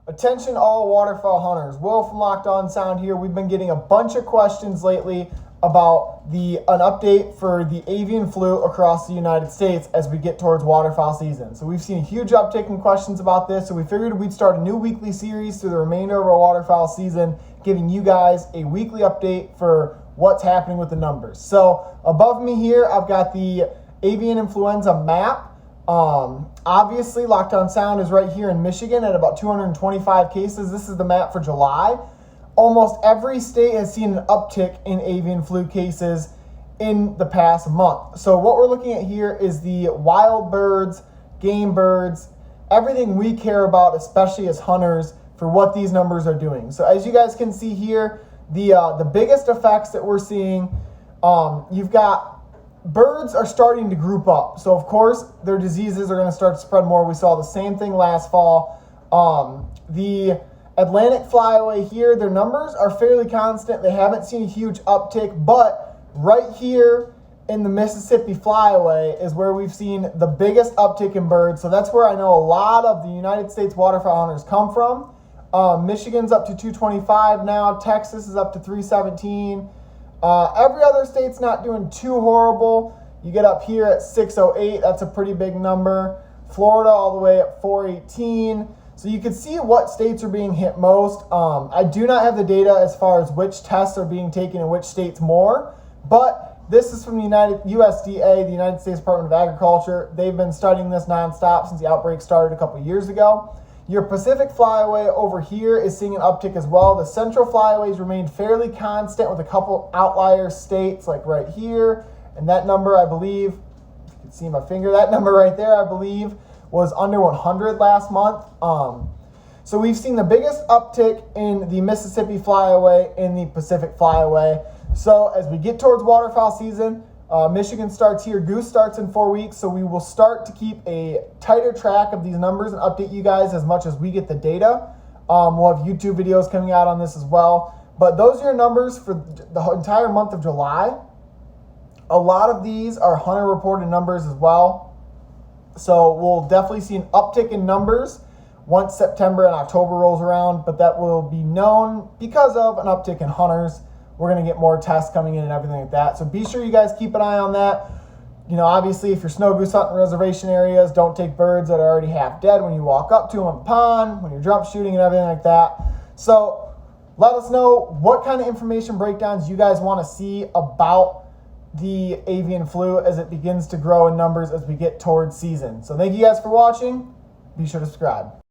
Attention all waterfowl hunters. Will from Locked On Sound here. We've been getting a bunch of questions lately about an update for the avian flu across the United States as we get towards waterfowl season. So we've seen a huge uptick in questions about this, so we figured we'd start a new weekly series through the remainder of our waterfowl season, giving you guys a weekly update for what's happening with the numbers. So above me here, I've got the avian influenza map. Obviously, Locked On Sound is right here in Michigan at about 225 cases. This is the map for July. Almost every state has seen an uptick in avian flu cases in the past month. So what we're looking at here is the wild birds, game birds, everything we care about, especially as hunters, for what these numbers are doing. So as you guys can see here, the biggest effects that we're seeing, you've got birds are starting to group up. So of course, their diseases are going to start to spread more. We saw the same thing last fall. The Atlantic flyaway here, their numbers are fairly constant. They haven't seen a huge uptick, but right here in the Mississippi flyaway is where we've seen the biggest uptick in birds. So that's where I know a lot of the United States waterfowl hunters come from. Michigan's up to 225 now. Texas is up to 317. Every other state's not doing too horrible. You get up here at 608. That's a pretty big number. Florida all the way at 418. So you can see what states are being hit most. I do not have the data as far as which tests are being taken in which states more, but this is from the USDA, the United States Department of Agriculture. They've been studying this nonstop since the outbreak started a couple years ago. Your Pacific flyaway over here is seeing an uptick as well. The central flyaways remained fairly constant with a couple outlier states like right here. And that number, I believe, you can see my finger, that number right there, I believe, was under 100 last month. So we've seen the biggest uptick in the Mississippi flyaway and the Pacific flyaway. So as we get towards waterfowl season, Michigan starts here. Goose starts in 4 weeks, so we will start to keep a tighter track of these numbers and update you guys as much as we get the data. We'll have YouTube videos coming out on this as well. But those are your numbers for the entire month of July. A lot of these are hunter-reported numbers as well. So we'll definitely see an uptick in numbers once September and October rolls around, but that will be known because of an uptick in hunters. We're going to get more tests coming in and everything like that. So be sure you guys keep an eye on that. You know, obviously, if you're snow goose hunting reservation areas, don't take birds that are already half dead when you walk up to them on the pond, when you're jump shooting and everything like that. So let us know what kind of information breakdowns you guys want to see about the avian flu as it begins to grow in numbers as we get towards season. So thank you guys for watching. Be sure to subscribe.